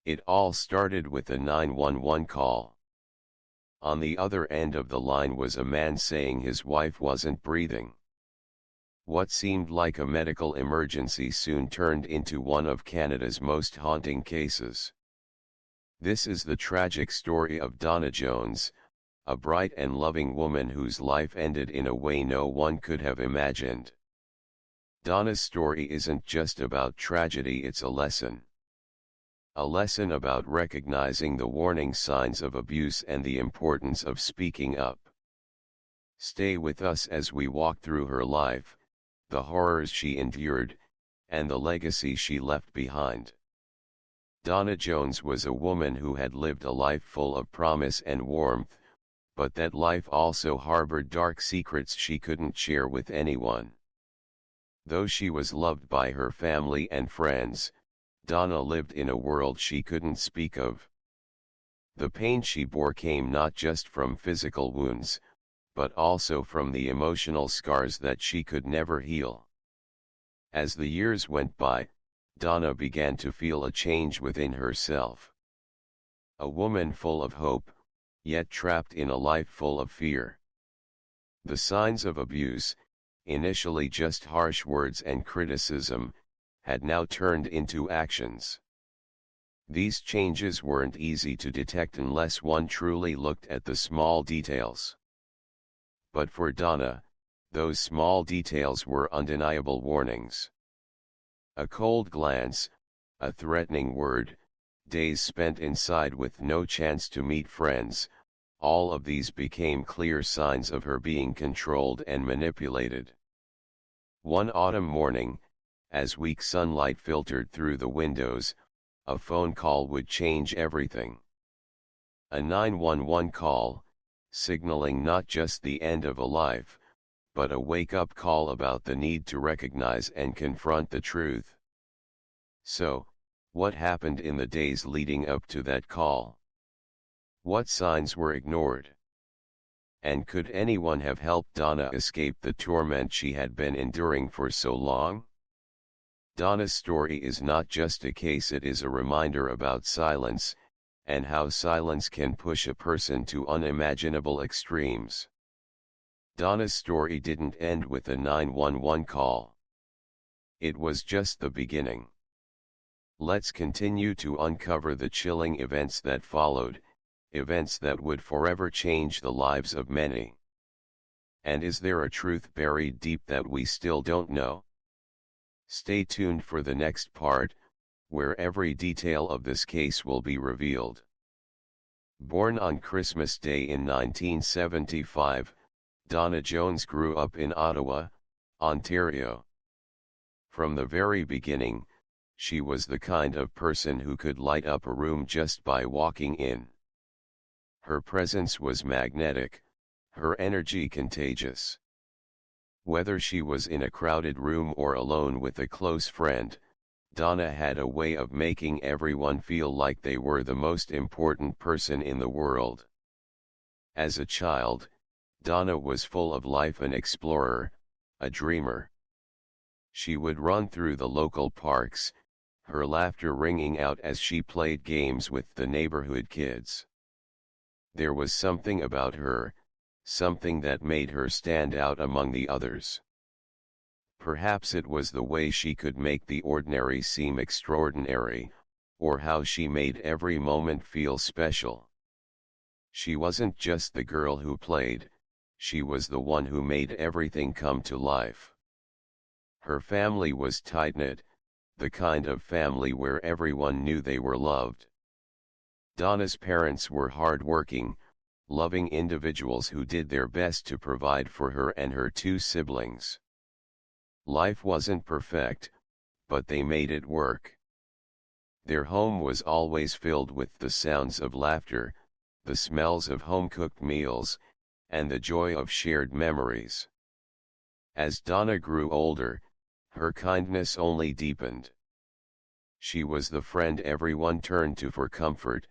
It all started with a 911 call. On the other end of the line was a man saying his wife wasn't breathing. What seemed like a medical emergency soon turned into one of Canada's most haunting cases. This is the tragic story of Donna Jones, a bright and loving woman whose life ended in a way no one could have imagined. Donna's story isn't just about tragedy, it's a lesson. A lesson about recognizing the warning signs of abuse and the importance of speaking up. Stay with us as we walk through her life, the horrors she endured, and the legacy she left behind. Donna Jones was a woman who had lived a life full of promise and warmth, but that life also harbored dark secrets she couldn't share with anyone. Though she was loved by her family and friends, Donna lived in a world she couldn't speak of. The pain she bore came not just from physical wounds, but also from the emotional scars that she could never heal. As the years went by, Donna began to feel a change within herself. A woman full of hope, yet trapped in a life full of fear. The signs of abuse, initially just harsh words and criticism, had now turned into actions. These changes weren't easy to detect unless one truly looked at the small details. But for Donna, those small details were undeniable warnings. A cold glance, a threatening word, days spent inside with no chance to meet friends, all of these became clear signs of her being controlled and manipulated. One autumn morning, as weak sunlight filtered through the windows, a phone call would change everything. A 911 call, signaling not just the end of a life, but a wake-up call about the need to recognize and confront the truth. So, what happened in the days leading up to that call? What signs were ignored? And could anyone have helped Donna escape the torment she had been enduring for so long? Donna's story is not just a case, it is a reminder about silence, and how silence can push a person to unimaginable extremes. Donna's story didn't end with a 911 call. It was just the beginning. Let's continue to uncover the chilling events that followed, events that would forever change the lives of many. And is there a truth buried deep that we still don't know? Stay tuned for the next part, where every detail of this case will be revealed. Born on Christmas Day in 1975, Donna Jones grew up in Ottawa, Ontario. From the very beginning, she was the kind of person who could light up a room just by walking in. Her presence was magnetic, her energy contagious. Whether she was in a crowded room or alone with a close friend, Donna had a way of making everyone feel like they were the most important person in the world. As a child, Donna was full of life, an explorer, a dreamer. She would run through the local parks, her laughter ringing out as she played games with the neighborhood kids. There was something about her, something that made her stand out among the others. Perhaps it was the way she could make the ordinary seem extraordinary, or how she made every moment feel special. She wasn't just the girl who played, she was the one who made everything come to life. Her family was tight-knit, the kind of family where everyone knew they were loved. Donna's parents were hard-working, loving individuals who did their best to provide for her and her two siblings. Life wasn't perfect, but they made it work. Their home was always filled with the sounds of laughter, the smells of home-cooked meals, and the joy of shared memories. As Donna grew older, her kindness only deepened. She was the friend everyone turned to for comfort,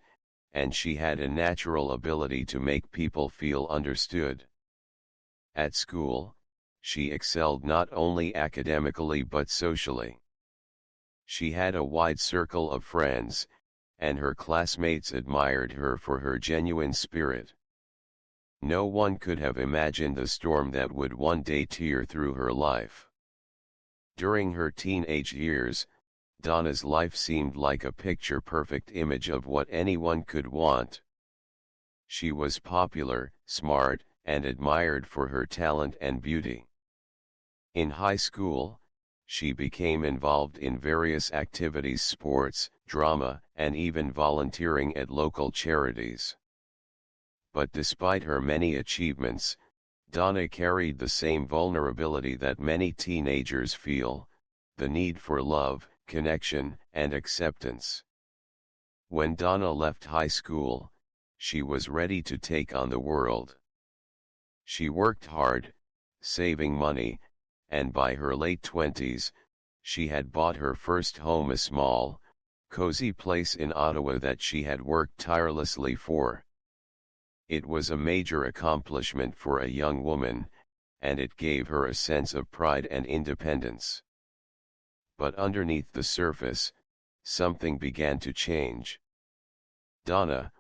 and she had a natural ability to make people feel understood. At school, she excelled not only academically but socially. She had a wide circle of friends, and her classmates admired her for her genuine spirit. No one could have imagined the storm that would one day tear through her life. During her teenage years, Donna's life seemed like a picture-perfect image of what anyone could want. She was popular, smart, and admired for her talent and beauty. In high school, she became involved in various activities, sports, drama, and even volunteering at local charities. But despite her many achievements, Donna carried the same vulnerability that many teenagers feel: the need for love, connection, and acceptance. When Donna left high school, she was ready to take on the world. She worked hard, saving money, and by her late 20s, she had bought her first home, a small, cozy place in Ottawa that she had worked tirelessly for. It was a major accomplishment for a young woman, and it gave her a sense of pride and independence. But underneath the surface, something began to change. Donna,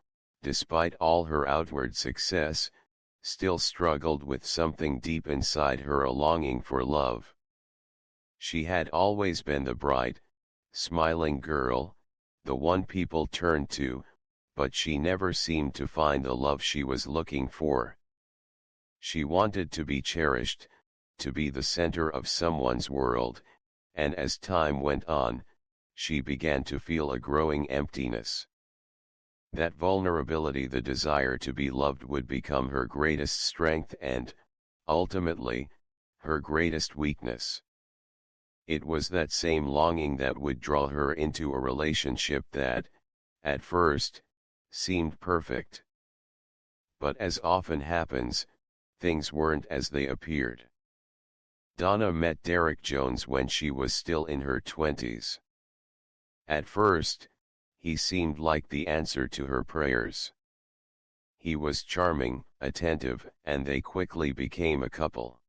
despite all her outward success, still struggled with something deep inside her, a longing for love. She had always been the bright, smiling girl, the one people turned to, but she never seemed to find the love she was looking for. She wanted to be cherished, to be the center of someone's world, and as time went on, she began to feel a growing emptiness. That vulnerability, the desire to be loved, would become her greatest strength and, ultimately, her greatest weakness. It was that same longing that would draw her into a relationship that, at first, seemed perfect. But as often happens, things weren't as they appeared. Donna met Derek Jones when she was still in her 20s. At first, he seemed like the answer to her prayers. He was charming, attentive, and they quickly became a couple.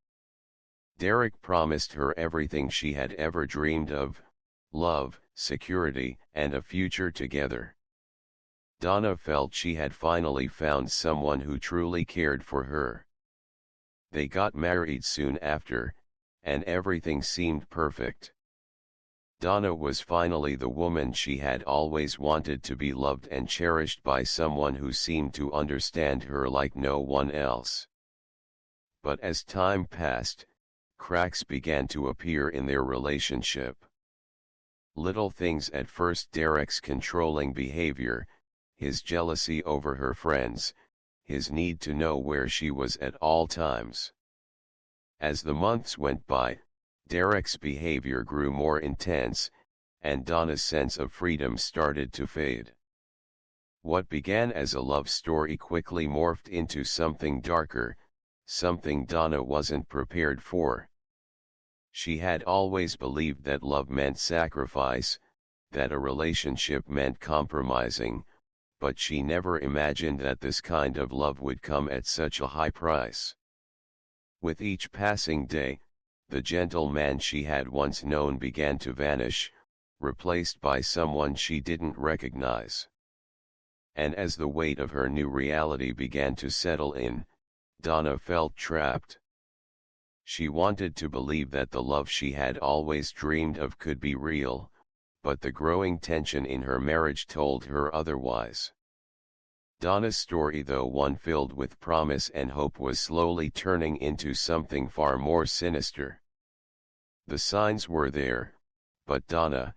Derek promised her everything she had ever dreamed of: love, security, and a future together. Donna felt she had finally found someone who truly cared for her. They got married soon after, and everything seemed perfect. Donna was finally the woman she had always wanted, to be loved and cherished by someone who seemed to understand her like no one else. But as time passed, cracks began to appear in their relationship. Little things at first: Derek's controlling behavior, his jealousy over her friends, his need to know where she was at all times. As the months went by, Derek's behavior grew more intense, and Donna's sense of freedom started to fade. What began as a love story quickly morphed into something darker, something Donna wasn't prepared for. She had always believed that love meant sacrifice, that a relationship meant compromising, but she never imagined that this kind of love would come at such a high price. With each passing day, the gentle man she had once known began to vanish, replaced by someone she didn't recognize. And as the weight of her new reality began to settle in, Donna felt trapped. She wanted to believe that the love she had always dreamed of could be real, but the growing tension in her marriage told her otherwise. Donna's story, though one filled with promise and hope, was slowly turning into something far more sinister. The signs were there, but Donna,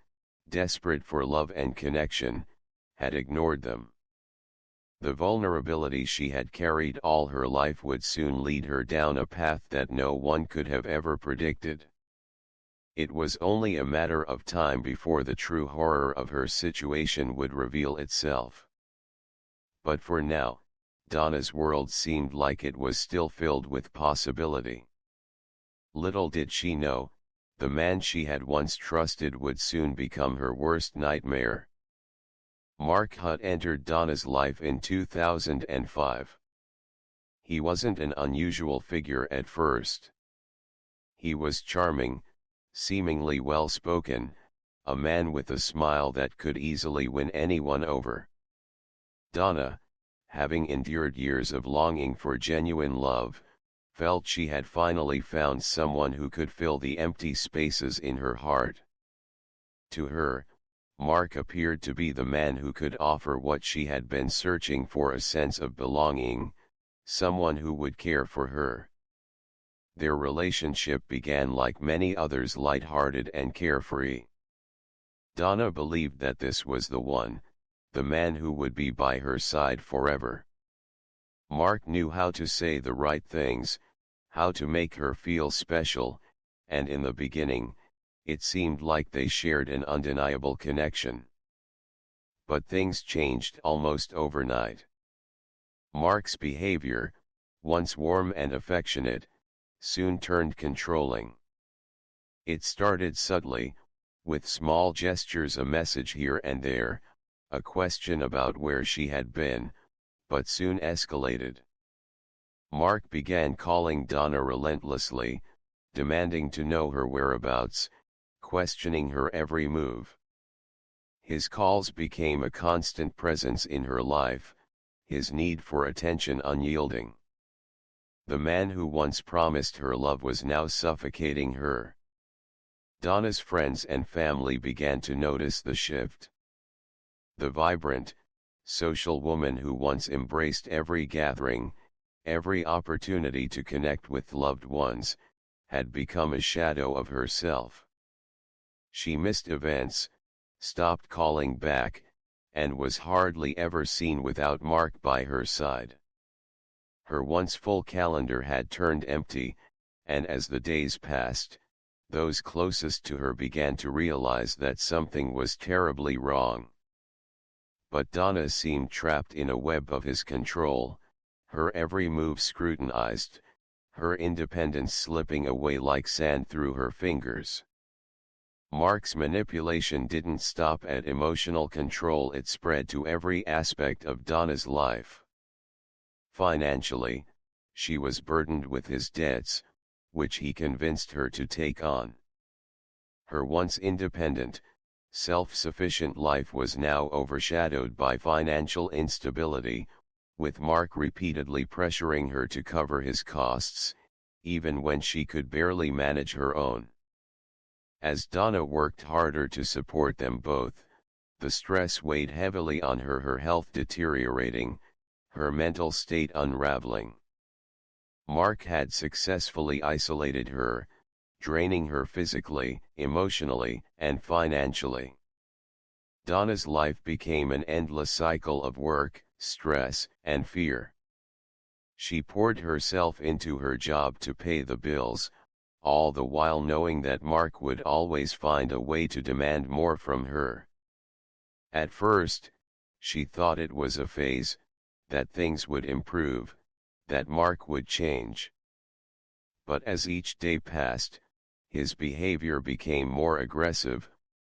desperate for love and connection, had ignored them. The vulnerability she had carried all her life would soon lead her down a path that no one could have ever predicted. It was only a matter of time before the true horror of her situation would reveal itself. But for now, Donna's world seemed like it was still filled with possibility. Little did she know, the man she had once trusted would soon become her worst nightmare. Mark Hutt entered Donna's life in 2005. He wasn't an unusual figure at first. He was charming, seemingly well-spoken, a man with a smile that could easily win anyone over. Donna, having endured years of longing for genuine love, felt she had finally found someone who could fill the empty spaces in her heart. To her, Mark appeared to be the man who could offer what she had been searching for: a sense of belonging, someone who would care for her. Their relationship began like many others, light-hearted and carefree. Donna believed that this was the one, the man who would be by her side forever. Mark knew how to say the right things, how to make her feel special, and in the beginning, it seemed like they shared an undeniable connection. But things changed almost overnight. Mark's behavior, once warm and affectionate, soon turned controlling. It started subtly, with small gestures, a message here and there, a question about where she had been, but soon escalated. Mark began calling Donna relentlessly, demanding to know her whereabouts, questioning her every move. His calls became a constant presence in her life, his need for attention unyielding. The man who once promised her love was now suffocating her. Donna's friends and family began to notice the shift. The vibrant, social woman who once embraced every gathering, every opportunity to connect with loved ones, had become a shadow of herself. She missed events, stopped calling back, and was hardly ever seen without Mark by her side. Her once full calendar had turned empty, and as the days passed, those closest to her began to realize that something was terribly wrong. But Donna seemed trapped in a web of his control, her every move scrutinized, her independence slipping away like sand through her fingers. Mark's manipulation didn't stop at emotional control, it spread to every aspect of Donna's life. Financially, she was burdened with his debts, which he convinced her to take on. Her once independent, self-sufficient life was now overshadowed by financial instability, with Mark repeatedly pressuring her to cover his costs, even when she could barely manage her own. As Donna worked harder to support them both, the stress weighed heavily on her, her health deteriorating, her mental state unraveling. Mark had successfully isolated her, draining her physically, emotionally, and financially. Donna's life became an endless cycle of work, stress, and fear. She poured herself into her job to pay the bills, all the while knowing that Mark would always find a way to demand more from her. At first, she thought it was a phase, that things would improve, that Mark would change. But as each day passed, his behavior became more aggressive,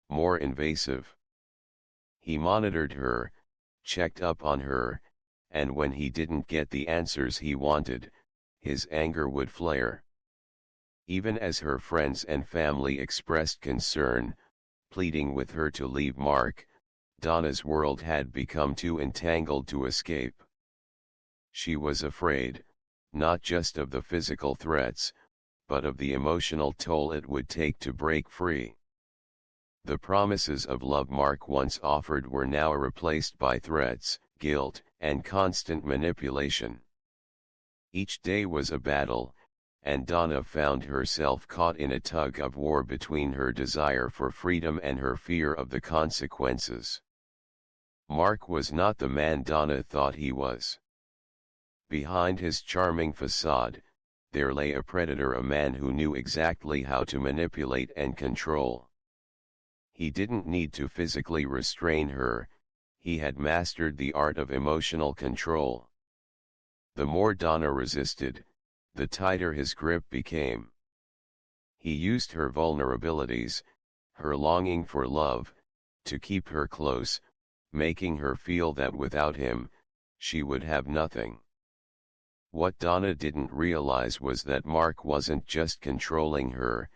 more invasive. He monitored her, checked up on her, and when he didn't get the answers he wanted, his anger would flare. Even as her friends and family expressed concern, pleading with her to leave Mark, Donna's world had become too entangled to escape. She was afraid, not just of the physical threats, but of the emotional toll it would take to break free. The promises of love Mark once offered were now replaced by threats, guilt, and constant manipulation. Each day was a battle, and Donna found herself caught in a tug of war between her desire for freedom and her fear of the consequences. Mark was not the man Donna thought he was. Behind his charming facade, there lay a predator, a man who knew exactly how to manipulate and control. He didn't need to physically restrain her, he had mastered the art of emotional control. The more Donna resisted, the tighter his grip became. He used her vulnerabilities, her longing for love, to keep her close, making her feel that without him, she would have nothing. What Donna didn't realize was that Mark wasn't just controlling her,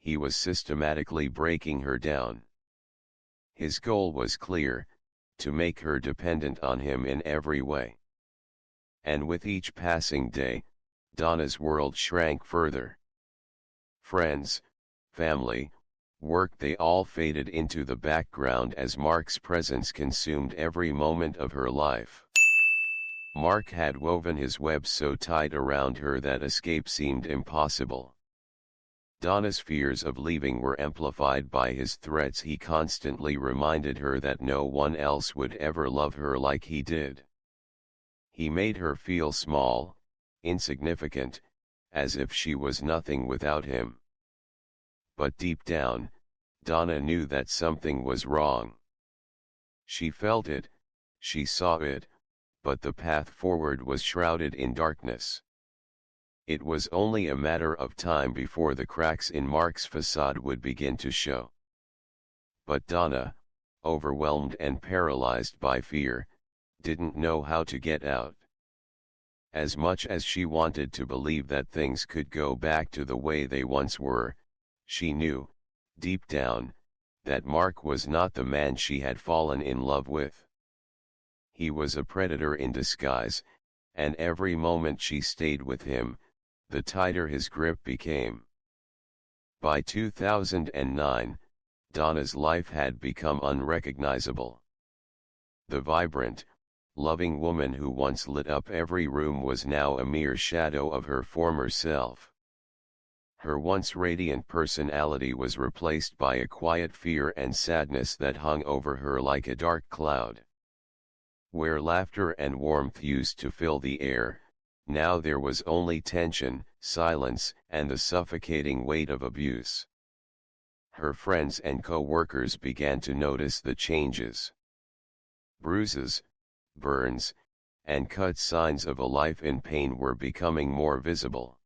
he was systematically breaking her down. His goal was clear: to make her dependent on him in every way. And with each passing day, Donna's world shrank further. Friends, family, work, they all faded into the background as Mark's presence consumed every moment of her life. Mark had woven his web so tight around her that escape seemed impossible. Donna's fears of leaving were amplified by his threats. He constantly reminded her that no one else would ever love her like he did. He made her feel small, insignificant, as if she was nothing without him. But deep down, Donna knew that something was wrong. She felt it, she saw it, but the path forward was shrouded in darkness. It was only a matter of time before the cracks in Mark's facade would begin to show. But Donna, overwhelmed and paralyzed by fear, didn't know how to get out. As much as she wanted to believe that things could go back to the way they once were, she knew, deep down, that Mark was not the man she had fallen in love with. He was a predator in disguise, and every moment she stayed with him, the tighter his grip became. By 2009, Donna's life had become unrecognizable. The vibrant, loving woman who once lit up every room was now a mere shadow of her former self. Her once radiant personality was replaced by a quiet fear and sadness that hung over her like a dark cloud. Where laughter and warmth used to fill the air, now there was only tension, silence, and the suffocating weight of abuse. Her friends and co-workers began to notice the changes. Bruises, burns, and cut signs of a life in pain were becoming more visible.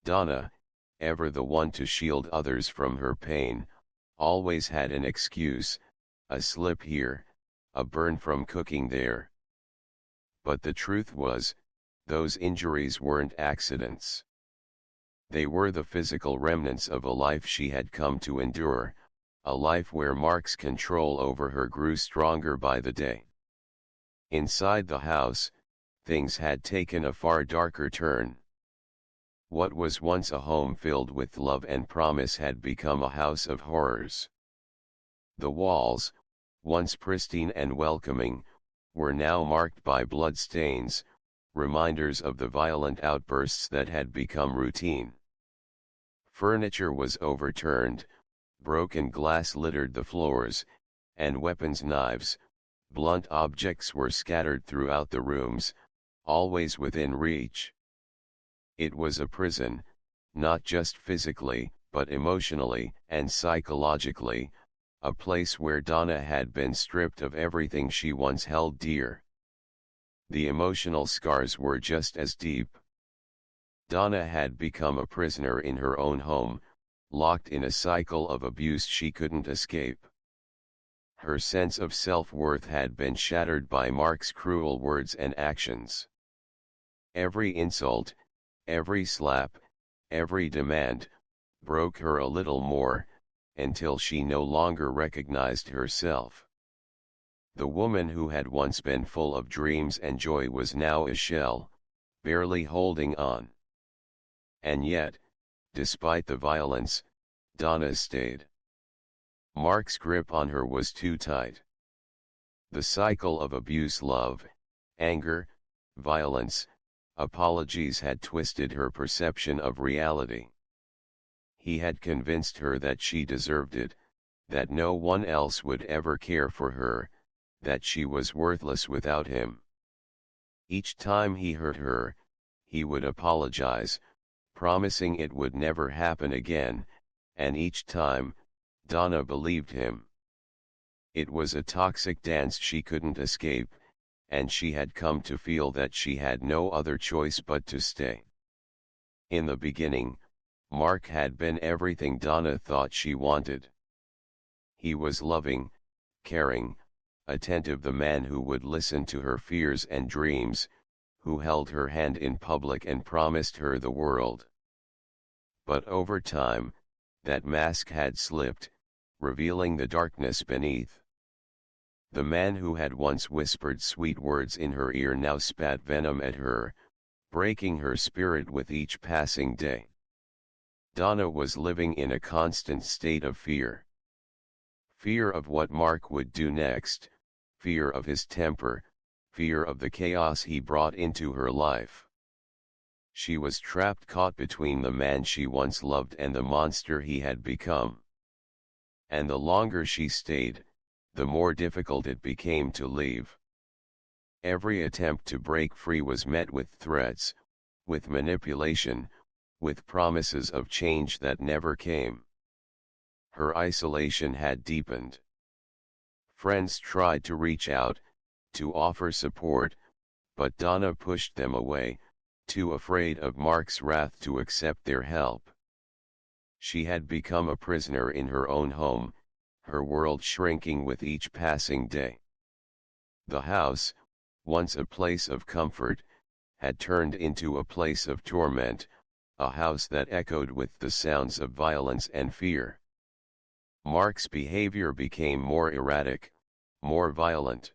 Donna, ever the one to shield others from her pain, always had an excuse: a slip here, a burn from cooking there. But the truth was, those injuries weren't accidents. They were the physical remnants of a life she had come to endure, a life where Mark's control over her grew stronger by the day. Inside the house, things had taken a far darker turn. What was once a home filled with love and promise had become a house of horrors. The walls, once pristine and welcoming, were now marked by bloodstains, reminders of the violent outbursts that had become routine. Furniture was overturned, broken glass littered the floors, and weapons, knives, blunt objects were scattered throughout the rooms, always within reach. It was a prison, not just physically, but emotionally and psychologically, a place where Donna had been stripped of everything she once held dear. The emotional scars were just as deep. Donna had become a prisoner in her own home, locked in a cycle of abuse she couldn't escape. Her sense of self-worth had been shattered by Mark's cruel words and actions. Every insult, every slap, every demand, broke her a little more, until she no longer recognized herself. The woman who had once been full of dreams and joy was now a shell, barely holding on. And yet, despite the violence, Donna stayed. Mark's grip on her was too tight. The cycle of abuse, love, anger, violence, apologies had twisted her perception of reality. He had convinced her that she deserved it, that no one else would ever care for her, that she was worthless without him. Each time he hurt her, he would apologize, promising it would never happen again, and each time, Donna believed him. It was a toxic dance she couldn't escape, and she had come to feel that she had no other choice but to stay. In the beginning, Mark had been everything Donna thought she wanted. He was loving, caring, attentive, the man who would listen to her fears and dreams, who held her hand in public and promised her the world. But over time, that mask had slipped, revealing the darkness beneath. The man who had once whispered sweet words in her ear now spat venom at her, breaking her spirit with each passing day. Donna was living in a constant state of fear. Fear of what Mark would do next, fear of his temper, fear of the chaos he brought into her life. She was trapped, caught between the man she once loved and the monster he had become. And the longer she stayed, the more difficult it became to leave. Every attempt to break free was met with threats, with manipulation, with promises of change that never came. Her isolation had deepened. Friends tried to reach out, to offer support, but Donna pushed them away, too afraid of Mark's wrath to accept their help. She had become a prisoner in her own home, her world shrinking with each passing day. The house, once a place of comfort, had turned into a place of torment, a house that echoed with the sounds of violence and fear. Mark's behavior became more erratic, more violent.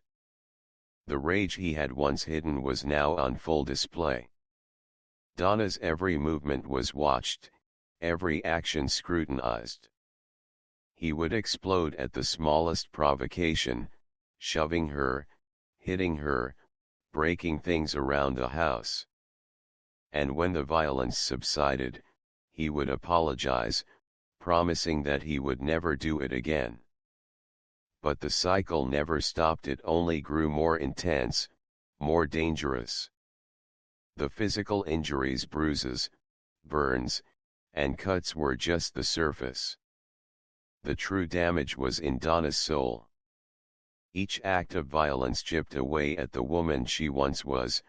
The rage he had once hidden was now on full display. Donna's every movement was watched, every action scrutinized. He would explode at the smallest provocation, shoving her, hitting her, breaking things around the house. And when the violence subsided, he would apologize, promising that he would never do it again. But the cycle never stopped, it only grew more intense, more dangerous. The physical injuries, bruises, burns, and cuts were just the surface. The true damage was in Donna's soul. Each act of violence chipped away at the woman she once was,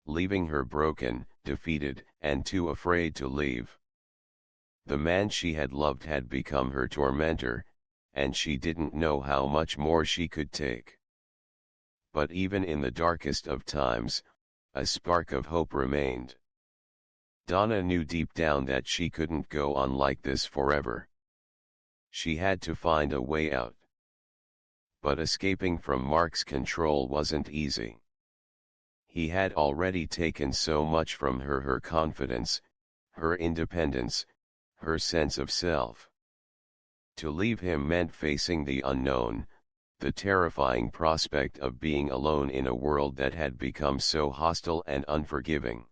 leaving her broken, defeated, and too afraid to leave. The man she had loved had become her tormentor, and she didn't know how much more she could take. But even in the darkest of times, a spark of hope remained. Donna knew deep down that she couldn't go on like this forever. She had to find a way out. But escaping from Mark's control wasn't easy. He had already taken so much from her: her confidence, her independence, her sense of self. To leave him meant facing the unknown, the terrifying prospect of being alone in a world that had become so hostile and unforgiving.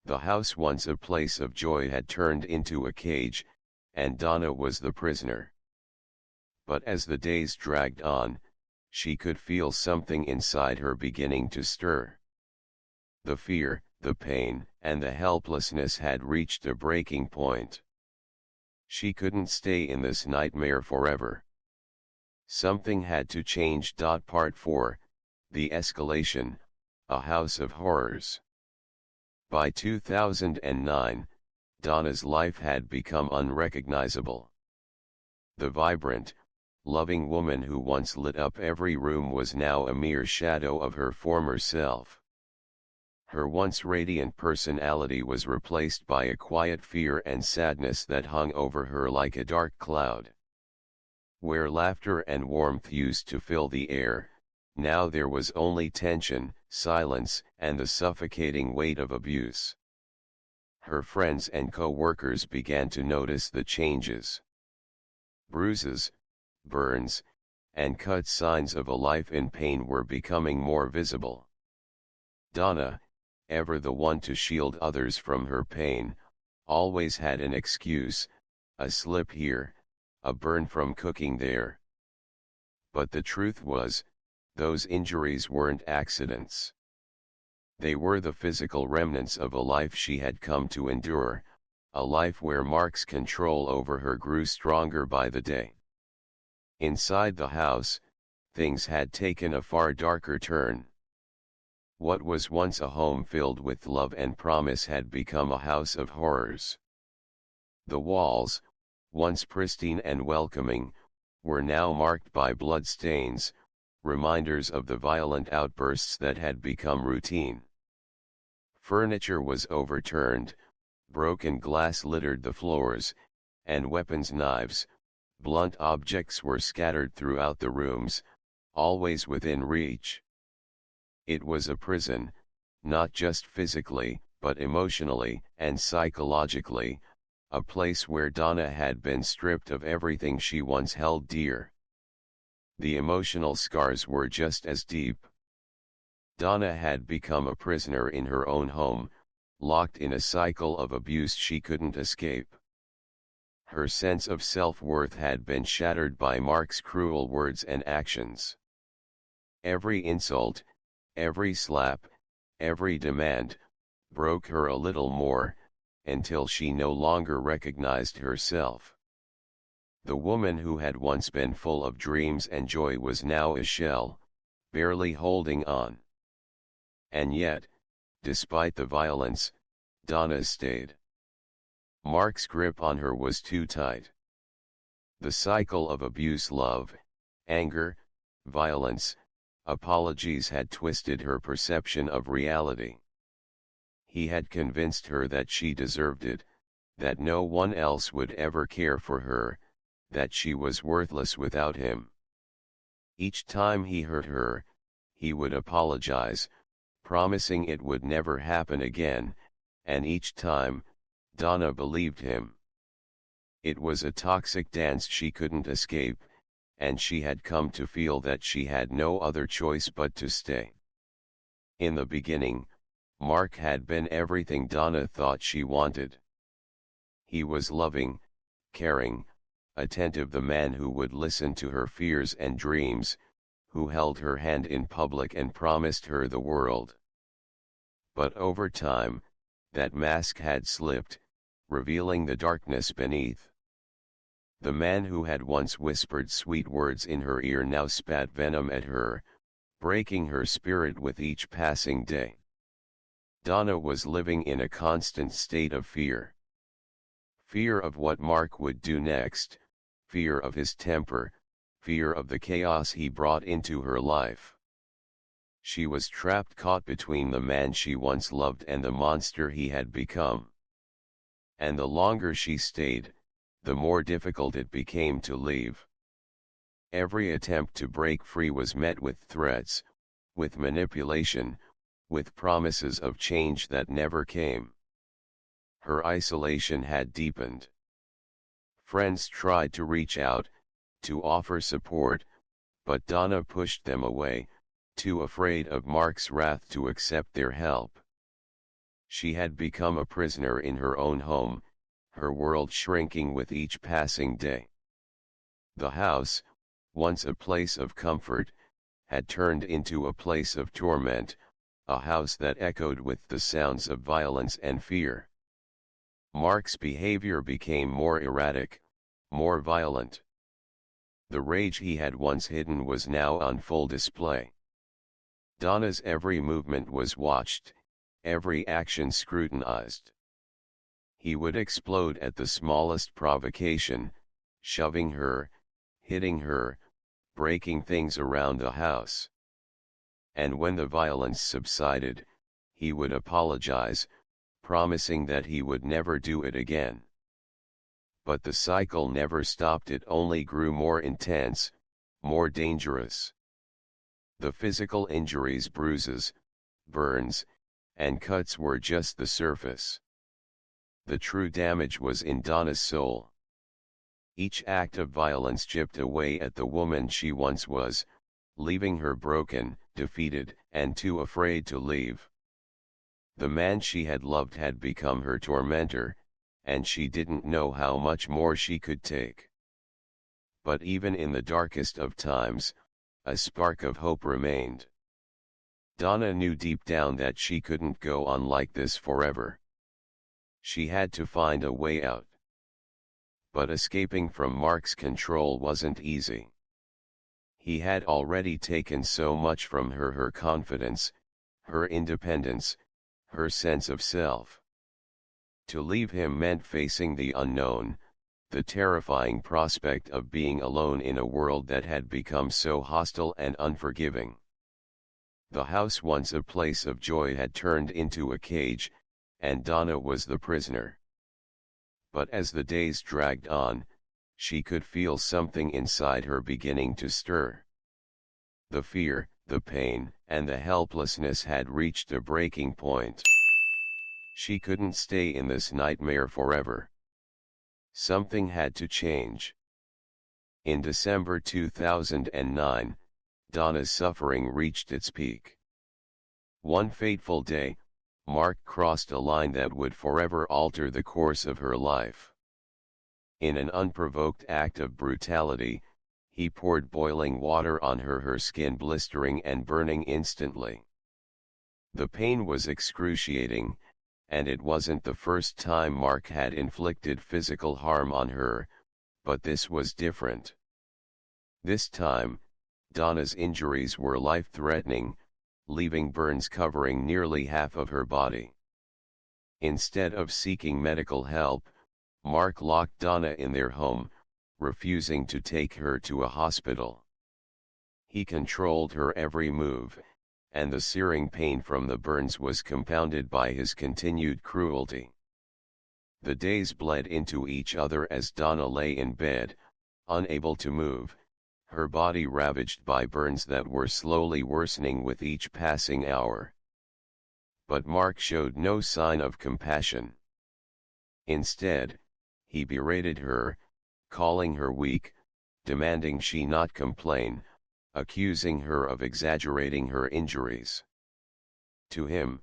The house, once a place of joy, had turned into a cage, and Donna was the prisoner. But as the days dragged on, she could feel something inside her beginning to stir. The fear, the pain, and the helplessness had reached a breaking point. She couldn't stay in this nightmare forever. Something had to change. Part 4, The Escalation, A House of Horrors. By 2009, Donna's life had become unrecognizable. The vibrant, loving woman who once lit up every room was now a mere shadow of her former self. Her once radiant personality was replaced by a quiet fear and sadness that hung over her like a dark cloud. Where laughter and warmth used to fill the air, now there was only tension, silence, and the suffocating weight of abuse. Her friends and co-workers began to notice the changes. Bruises, burns, and cut, signs of a life in pain, were becoming more visible. Donna, ever the one to shield others from her pain, always had an excuse: a slip here, a burn from cooking there. But the truth was, those injuries weren't accidents. They were the physical remnants of a life she had come to endure, a life where Mark's control over her grew stronger by the day. Inside the house, things had taken a far darker turn. What was once a home filled with love and promise had become a house of horrors. The walls, once pristine and welcoming, were now marked by bloodstains, reminders of the violent outbursts that had become routine. Furniture was overturned, broken glass littered the floors, and weapons, knives, Blunt objects were scattered throughout the rooms, always within reach. It was a prison, not just physically, but emotionally and psychologically, a place where Donna had been stripped of everything she once held dear. The emotional scars were just as deep. Donna had become a prisoner in her own home, locked in a cycle of abuse she couldn't escape. Her sense of self-worth had been shattered by Mark's cruel words and actions. Every insult, every slap, every demand, broke her a little more, until she no longer recognized herself. The woman who had once been full of dreams and joy was now a shell, barely holding on. And yet, despite the violence, Donna stayed. Mark's grip on her was too tight. The cycle of abuse, love, anger, violence, apologies had twisted her perception of reality. He had convinced her that she deserved it, that no one else would ever care for her, that she was worthless without him. Each time he hurt her, he would apologize, promising it would never happen again, and each time, Donna believed him. It was a toxic dance she couldn't escape, and she had come to feel that she had no other choice but to stay. In the beginning, Mark had been everything Donna thought she wanted. He was loving, caring, attentive, the man who would listen to her fears and dreams, who held her hand in public and promised her the world. But over time, that mask had slipped, revealing the darkness beneath. The man who had once whispered sweet words in her ear now spat venom at her, breaking her spirit with each passing day. Donna was living in a constant state of fear. Fear of what Mark would do next, fear of his temper, fear of the chaos he brought into her life. She was trapped, caught between the man she once loved and the monster he had become. And the longer she stayed, the more difficult it became to leave. Every attempt to break free was met with threats, with manipulation, with promises of change that never came. Her isolation had deepened. Friends tried to reach out, to offer support, but Donna pushed them away, too afraid of Mark's wrath to accept their help. She had become a prisoner in her own home, her world shrinking with each passing day. The house, once a place of comfort, had turned into a place of torment, a house that echoed with the sounds of violence and fear. Mark's behavior became more erratic, more violent. The rage he had once hidden was now on full display. Donna's every movement was watched, every action scrutinized. He would explode at the smallest provocation, shoving her, hitting her, breaking things around the house. And when the violence subsided, he would apologize, promising that he would never do it again. But the cycle never stopped, it only grew more intense, more dangerous. The physical injuries, bruises, burns, and cuts were just the surface. The true damage was in Donna's soul. Each act of violence chipped away at the woman she once was, leaving her broken, defeated, and too afraid to leave. The man she had loved had become her tormentor, and she didn't know how much more she could take. But even in the darkest of times, a spark of hope remained. Donna knew deep down that she couldn't go on like this forever. She had to find a way out. But escaping from Mark's control wasn't easy. He had already taken so much from her: her confidence, her independence, her sense of self. To leave him meant facing the unknown, the terrifying prospect of being alone in a world that had become so hostile and unforgiving. The house, once a place of joy, had turned into a cage, and Donna was the prisoner. But as the days dragged on, she could feel something inside her beginning to stir. The fear, the pain, and the helplessness had reached a breaking point. She couldn't stay in this nightmare forever. Something had to change. In December 2009, Donna's suffering reached its peak. One fateful day, Mark crossed a line that would forever alter the course of her life. In an unprovoked act of brutality, he poured boiling water on her, her skin blistering and burning instantly. The pain was excruciating, and it wasn't the first time Mark had inflicted physical harm on her, but this was different. This time, Donna's injuries were life-threatening, leaving burns covering nearly half of her body. Instead of seeking medical help, Mark locked Donna in their home, refusing to take her to a hospital. He controlled her every move, and the searing pain from the burns was compounded by his continued cruelty. The days bled into each other as Donna lay in bed, unable to move, her body ravaged by burns that were slowly worsening with each passing hour. But Mark showed no sign of compassion. Instead, he berated her, calling her weak, demanding she not complain, accusing her of exaggerating her injuries. To him,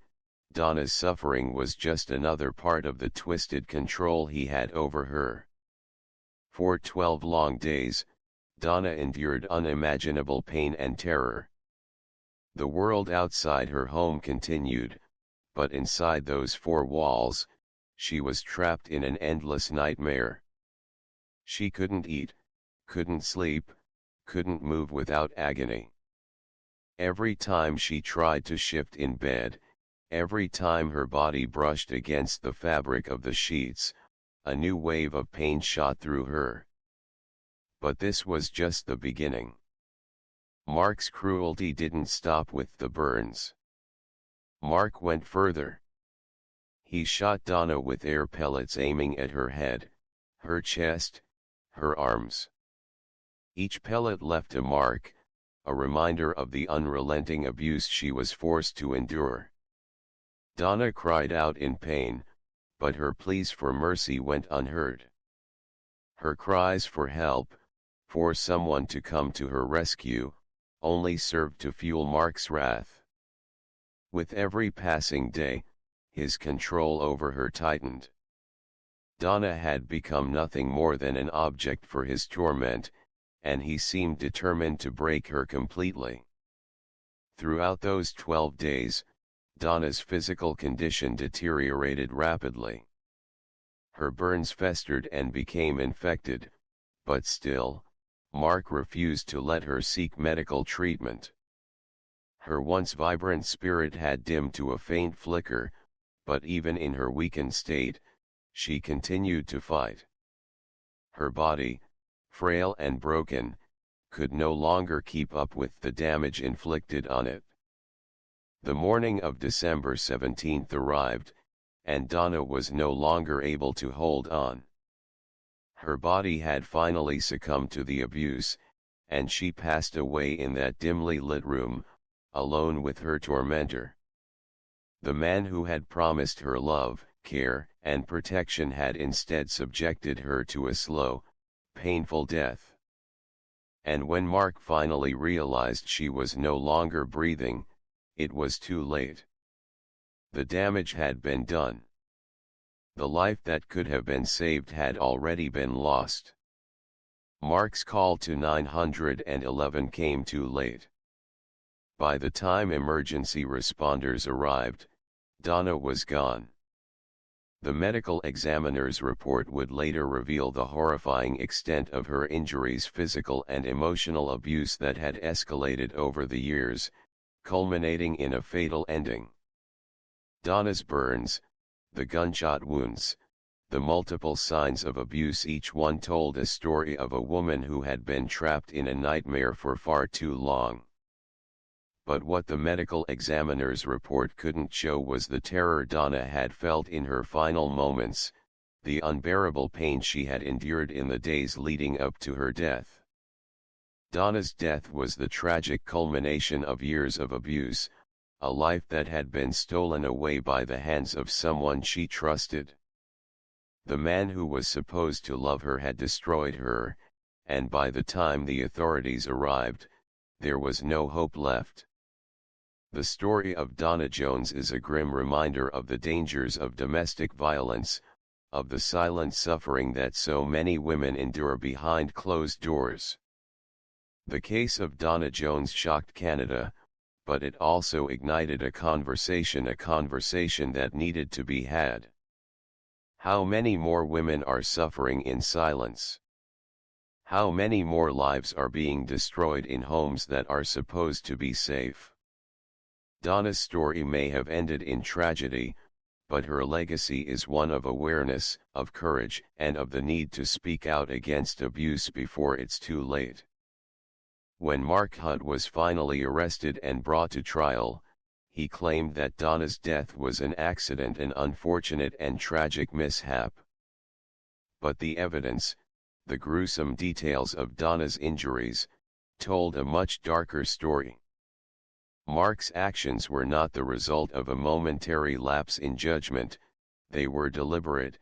Donna's suffering was just another part of the twisted control he had over her. For 12 long days, Donna endured unimaginable pain and terror. The world outside her home continued, but inside those four walls, she was trapped in an endless nightmare. She couldn't eat, couldn't sleep, couldn't move without agony. Every time she tried to shift in bed, every time her body brushed against the fabric of the sheets, a new wave of pain shot through her. But this was just the beginning. Mark's cruelty didn't stop with the burns. Mark went further. He shot Donna with air pellets aiming at her head, her chest, her arms. Each pellet left a mark, a reminder of the unrelenting abuse she was forced to endure. Donna cried out in pain, but her pleas for mercy went unheard. Her cries for help, for someone to come to her rescue, only served to fuel Mark's wrath. With every passing day, his control over her tightened. Donna had become nothing more than an object for his torment, and he seemed determined to break her completely. Throughout those 12 days, Donna's physical condition deteriorated rapidly. Her burns festered and became infected, but still, Mark refused to let her seek medical treatment. Her once vibrant spirit had dimmed to a faint flicker, but even in her weakened state, she continued to fight. Her body, frail and broken, could no longer keep up with the damage inflicted on it. The morning of December 17 arrived, and Donna was no longer able to hold on. Her body had finally succumbed to the abuse, and she passed away in that dimly lit room, alone with her tormentor. The man who had promised her love, care, and protection had instead subjected her to a slow, painful death. And when Mark finally realized she was no longer breathing, it was too late. The damage had been done. The life that could have been saved had already been lost. Mark's call to 911 came too late. By the time emergency responders arrived, Donna was gone. The medical examiner's report would later reveal the horrifying extent of her injuries, physical and emotional abuse that had escalated over the years, culminating in a fatal ending. Donna's burns, the gunshot wounds, the multiple signs of abuse, each one told a story of a woman who had been trapped in a nightmare for far too long. But what the medical examiner's report couldn't show was the terror Donna had felt in her final moments, the unbearable pain she had endured in the days leading up to her death. Donna's death was the tragic culmination of years of abuse, a life that had been stolen away by the hands of someone she trusted. The man who was supposed to love her had destroyed her, and by the time the authorities arrived, there was no hope left. The story of Donna Jones is a grim reminder of the dangers of domestic violence, of the silent suffering that so many women endure behind closed doors. The case of Donna Jones shocked Canada, but it also ignited a conversation that needed to be had. How many more women are suffering in silence? How many more lives are being destroyed in homes that are supposed to be safe? Donna's story may have ended in tragedy, but her legacy is one of awareness, of courage, and of the need to speak out against abuse before it's too late. When Mark Hutt was finally arrested and brought to trial, he claimed that Donna's death was an accident, an unfortunate and tragic mishap. But the evidence, the gruesome details of Donna's injuries, told a much darker story. Mark's actions were not the result of a momentary lapse in judgment, they were deliberate,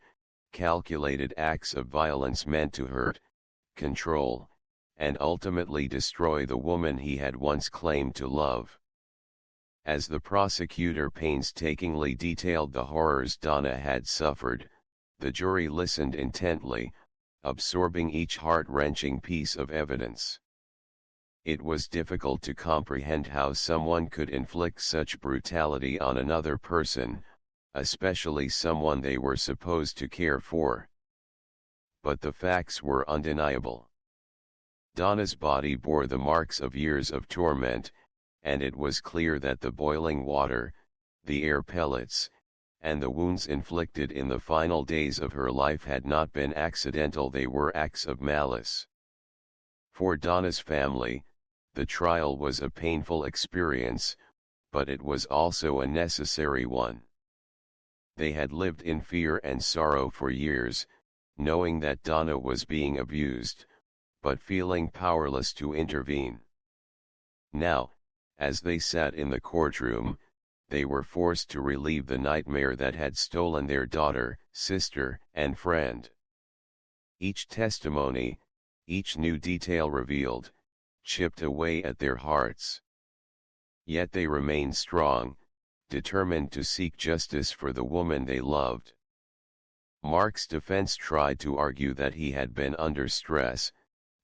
calculated acts of violence meant to hurt, control, and ultimately destroy the woman he had once claimed to love. As the prosecutor painstakingly detailed the horrors Donna had suffered, the jury listened intently, absorbing each heart-wrenching piece of evidence. It was difficult to comprehend how someone could inflict such brutality on another person, especially someone they were supposed to care for. But the facts were undeniable. Donna's body bore the marks of years of torment, and it was clear that the boiling water, the air pellets, and the wounds inflicted in the final days of her life had not been accidental, they were acts of malice. For Donna's family, the trial was a painful experience, but it was also a necessary one. They had lived in fear and sorrow for years, knowing that Donna was being abused, but feeling powerless to intervene. Now, as they sat in the courtroom, they were forced to relieve the nightmare that had stolen their daughter, sister, and friend. Each testimony, each new detail revealed, chipped away at their hearts. Yet they remained strong, determined to seek justice for the woman they loved. Mark's defense tried to argue that he had been under stress,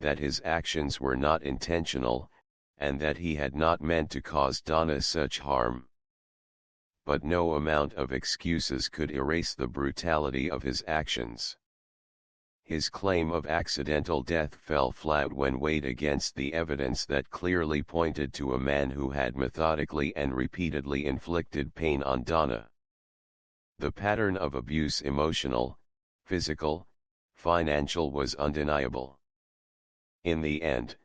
that his actions were not intentional, and that he had not meant to cause Donna such harm. But no amount of excuses could erase the brutality of his actions. His claim of accidental death fell flat when weighed against the evidence that clearly pointed to a man who had methodically and repeatedly inflicted pain on Donna. The pattern of abuse, emotional, physical, financial, was undeniable. In the end,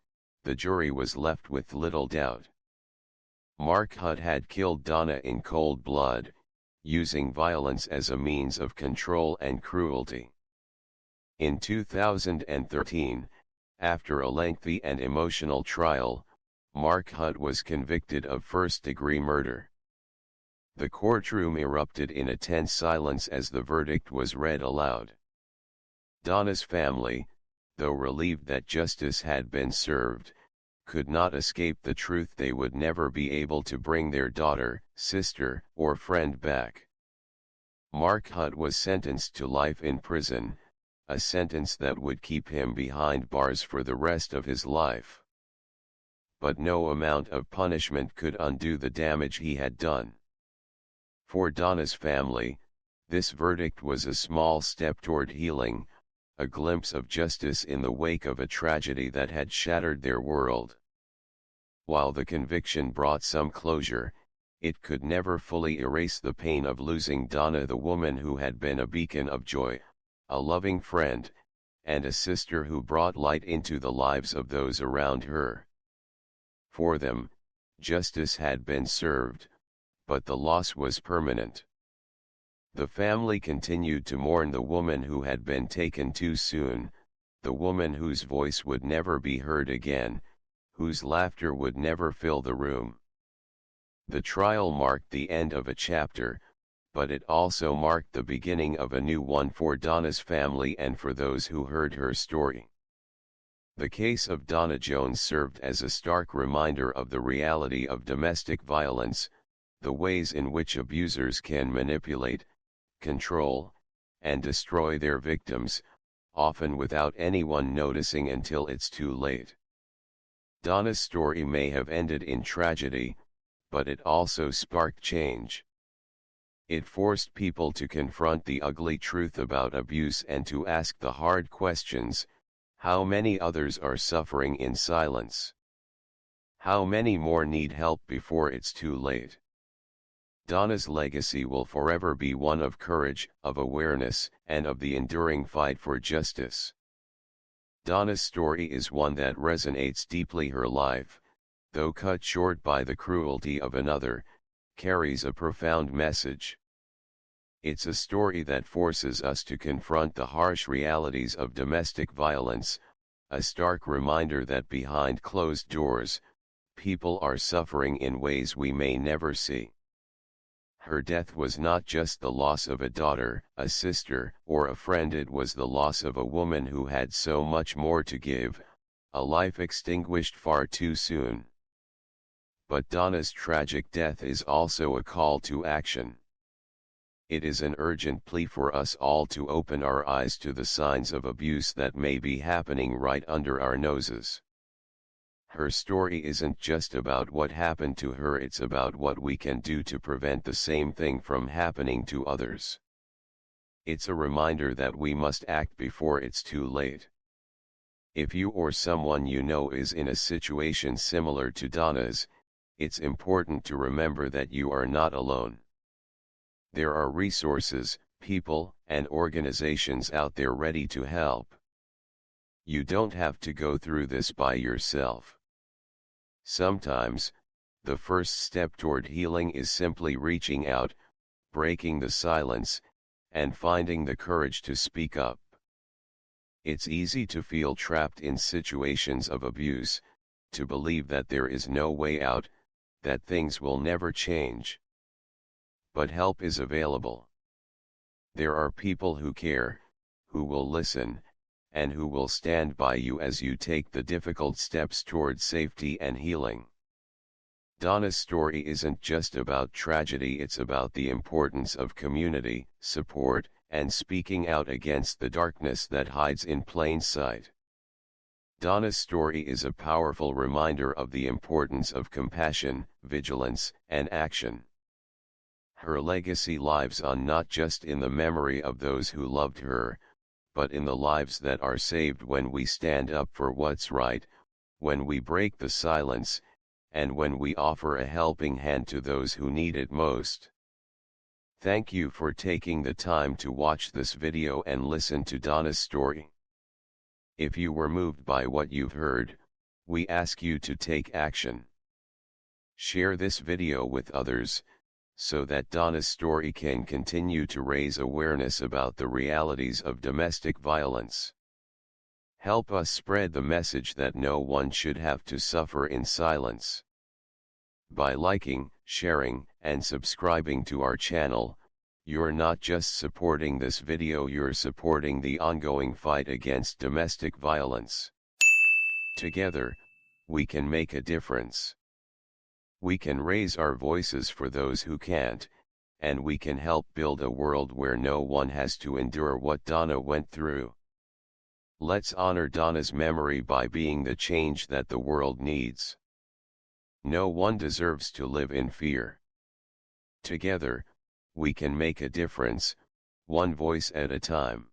the jury was left with little doubt. Mark Hutt had killed Donna in cold blood, using violence as a means of control and cruelty. In 2013, after a lengthy and emotional trial, Mark Hutt was convicted of first-degree murder. The courtroom erupted in a tense silence as the verdict was read aloud. Donna's family, though relieved that justice had been served, could not escape the truth they would never be able to bring their daughter, sister, or friend back. Mark Hutt was sentenced to life in prison, a sentence that would keep him behind bars for the rest of his life. But no amount of punishment could undo the damage he had done. For Donna's family, this verdict was a small step toward healing, a glimpse of justice in the wake of a tragedy that had shattered their world. While the conviction brought some closure, it could never fully erase the pain of losing Donna, the woman who had been a beacon of joy, a loving friend, and a sister who brought light into the lives of those around her. For them, justice had been served, but the loss was permanent. The family continued to mourn the woman who had been taken too soon, the woman whose voice would never be heard again, whose laughter would never fill the room. The trial marked the end of a chapter, but it also marked the beginning of a new one for Donna's family and for those who heard her story. The case of Donna Jones served as a stark reminder of the reality of domestic violence, the ways in which abusers can manipulate, control, and destroy their victims, often without anyone noticing until it's too late. Donna's story may have ended in tragedy, but it also sparked change. It forced people to confront the ugly truth about abuse and to ask the hard questions: how many others are suffering in silence? How many more need help before it's too late? Donna's legacy will forever be one of courage, of awareness, and of the enduring fight for justice. Donna's story is one that resonates deeply. Her life, though cut short by the cruelty of another, carries a profound message. It's a story that forces us to confront the harsh realities of domestic violence, a stark reminder that behind closed doors, people are suffering in ways we may never see. Her death was not just the loss of a daughter, a sister, or a friend. It was the loss of a woman who had so much more to give, a life extinguished far too soon. But Donna's tragic death is also a call to action. It is an urgent plea for us all to open our eyes to the signs of abuse that may be happening right under our noses. Her story isn't just about what happened to her, it's about what we can do to prevent the same thing from happening to others. It's a reminder that we must act before it's too late. If you or someone you know is in a situation similar to Donna's, it's important to remember that you are not alone. There are resources, people, and organizations out there ready to help. You don't have to go through this by yourself. Sometimes, the first step toward healing is simply reaching out, breaking the silence, and finding the courage to speak up. It's easy to feel trapped in situations of abuse, to believe that there is no way out, that things will never change. But help is available. There are people who care, who will listen, and who will stand by you as you take the difficult steps toward safety and healing. Donna's story isn't just about tragedy, it's about the importance of community, support, and speaking out against the darkness that hides in plain sight. Donna's story is a powerful reminder of the importance of compassion, vigilance, and action. Her legacy lives on not just in the memory of those who loved her, but in the lives that are saved when we stand up for what's right, when we break the silence, and when we offer a helping hand to those who need it most. Thank you for taking the time to watch this video and listen to Donna's story. If you were moved by what you've heard, we ask you to take action. Share this video with others, so that Donna's story can continue to raise awareness about the realities of domestic violence. Help us spread the message that no one should have to suffer in silence. By liking, sharing, and subscribing to our channel, you're not just supporting this video, you're supporting the ongoing fight against domestic violence. Together, we can make a difference. We can raise our voices for those who can't, and we can help build a world where no one has to endure what Donna went through. Let's honor Donna's memory by being the change that the world needs. No one deserves to live in fear. Together, we can make a difference, one voice at a time.